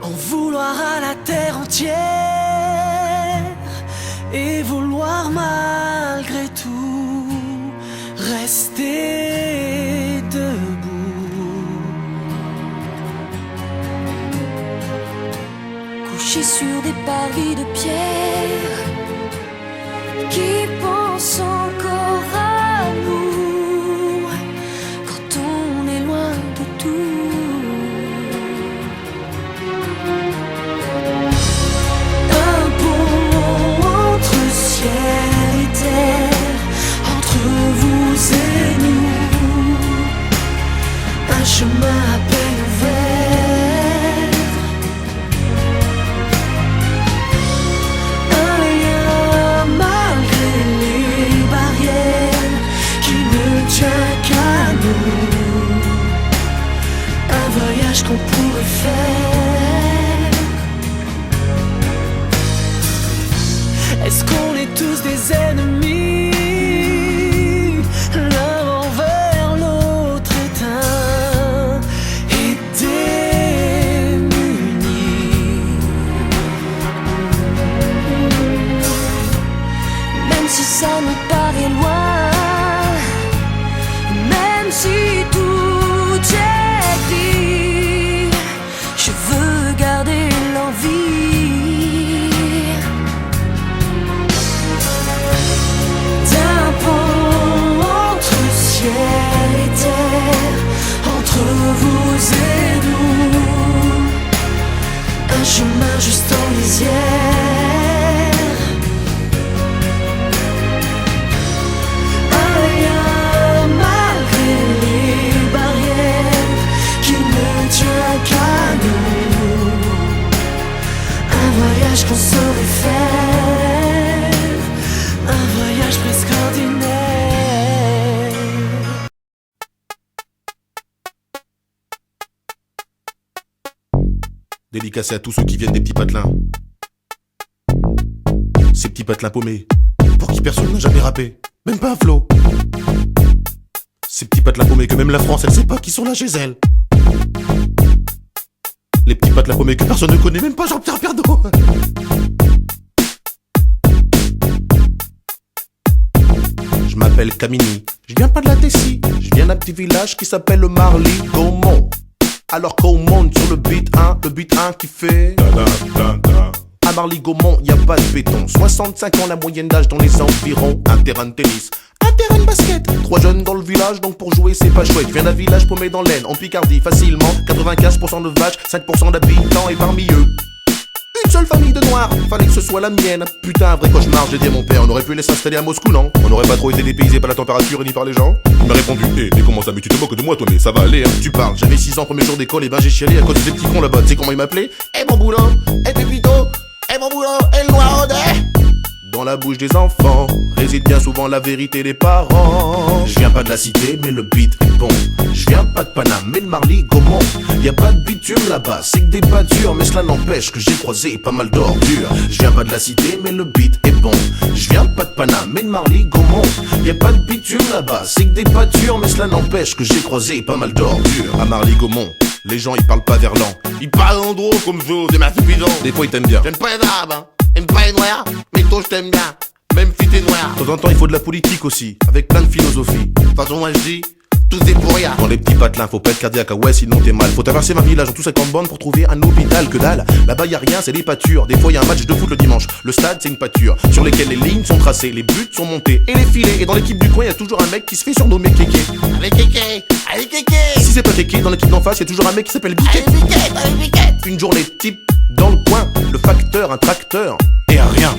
En vouloir à la terre entière et vouloir malgré tout rester debout. Couché sur des parvis de pierre, qui pense encore à nous quand on est loin de tout. Un pont entre ciel et terre, entre vous et nous, un chemin à peine ouvert, un lien malgré les barrières qui ne tient qu'à nous, un voyage qu'on pourrait faire. Est-ce qu'on est tous des ennemis, l'un envers l'autre éteint et démunis? Même si ça nous paraît loin, même si tout est gris, je veux garder l'envie D'un pont entre ciel et terre, entre vous et nous, un chemin juste en lisière, un lien malgré les barrières qui ne tient qu'à nous, un voyage qu'on saurait faire, un voyage presque ordinaire. Dédicacé à tous ceux qui viennent des petits patelins. Ces petits patelins paumés, pour qui personne n'a jamais rappé, même pas un flow. Ces petits patelins paumés que même la France, elle sait pas qui sont là chez elle. Les petits patelins paumés que personne ne connaît, même pas Jean-Pierre Pernaut. Je m'appelle Camini, je viens pas de la Tessie, je viens d'un petit village qui s'appelle le Marly-Gaumont. Alors qu'on monte sur le beat 1 qui fait à Marly-Gaumont, y a pas de béton. 65 ans la moyenne d'âge dans les environs. Un terrain de tennis, un terrain de basket. 3 jeunes dans le village, donc pour jouer c'est pas chouette. Je viens d'un village paumé dans l'Aisne, en Picardie, facilement 95% de vaches, 5% d'habitants. Et parmi eux, une seule famille de noirs, fallait que ce soit la mienne. Putain, un vrai cauchemar, j'ai dit à mon père, on aurait pu les s'installer à Moscou, non? On n'aurait pas trop été dépaysé par la température et ni par les gens. Il m'a répondu, mais comment ça, mais tu te moques de moi toi, mais ça va aller, hein. Tu parles, j'avais 6 ans, premier jour d'école, et ben j'ai chialé à cause des petits cons là-bas. Tu sais comment ils m'appelaient? Eh mon boulot, eh Pépito, eh mon boulot, eh le noir dans la bouche des enfants réside bien souvent la vérité des parents. Je viens pas de la cité, mais le beat est bon. Je viens pas de Paname, mais de Marly-Gaumont. Y a pas de bitume là-bas, c'est que des pâtures, mais cela n'empêche que j'ai croisé pas mal d'ordures. Je viens pas de la cité, mais le beat est bon. Je viens pas de Paname, mais de Marly-Gaumont. Y a pas de bitume là-bas, c'est que des pâtures, mais cela n'empêche que j'ai croisé pas mal d'ordures. À Marly-Gaumont, les gens ils parlent pas verlan. Ils parlent en gros comme vous, des massupidants. Des fois ils t'aiment bien. J'aime pas les arabes, hein. J'aime pas les noirs, mais toi je t'aime bien. Même si t'es noir. De temps en temps il faut de la politique aussi, avec plein de philosophie. De toute façon moi je dis, tous des pour rien. Dans les petits patelins, faut pas être cardiaque, ah ouais sinon t'es mal. Faut traverser ma village en tout 50 bornes pour trouver un hôpital, que dalle. Là-bas y a rien, c'est des pâtures. Des fois y a un match de foot le dimanche. Le stade c'est une pâture, sur lesquelles les lignes sont tracées, les buts sont montés et les filets. Et dans l'équipe du coin y a toujours un mec qui se fait surnommer Kéké. Allez Kéké, allez Kéké. Si c'est pas Kéké, dans l'équipe d'en face y a toujours un mec qui s'appelle Biquet. Allez Biquet, allez Biquet. Une journée type dans le coin, le facteur, un tracteur et un rien.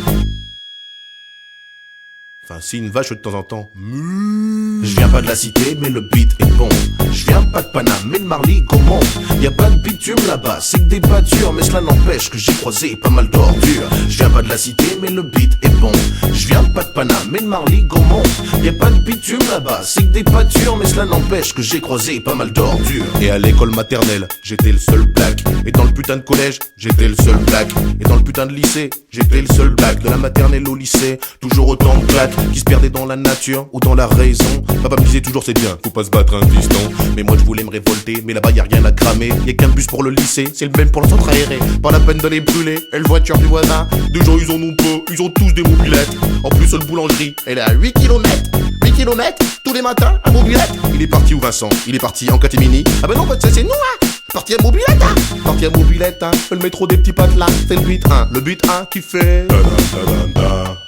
Enfin, si une vache de temps en temps. Je viens pas de la cité, mais le beat est bon. Je viens pas de Paname, mais de Marly-Gaumont. Y a pas de bitume là-bas, c'est que des pâtures, mais cela n'empêche que j'ai croisé pas mal d'ordures. Je viens pas de la cité, mais le beat est bon. Je viens pas de Paname, mais de Marly-Gaumont. Y a pas de bitume là-bas, c'est que des pâtures, mais cela n'empêche que j'ai croisé pas mal d'ordures. Et à l'école maternelle, j'étais le seul black. Et dans le putain de collège, j'étais le seul black. Et dans le putain de lycée, j'étais le seul black. De la maternelle au lycée, toujours autant de black. qui se perdaient dans la nature ou dans la raison. Papa me disait toujours c'est bien, faut pas se battre un piston. Mais moi je voulais me révolter, mais là-bas y a rien à cramer. Y'a qu'un bus pour le lycée, c'est le même pour le centre aéré. Pas la peine de les brûler, et le voiture du voisin. Des gens ils en ont peu, ils ont tous des mobilettes. En plus le boulangerie, elle est à 8 km. 8 km, tous les matins, un mobilette. Il est parti où Vincent? Il est parti en catémini. Ah ben non, c'est nous hein. Parti à mobilette hein. Parti à mobilette hein. Le métro des petits patelins, c'est le but 1. Le but 1 qui fait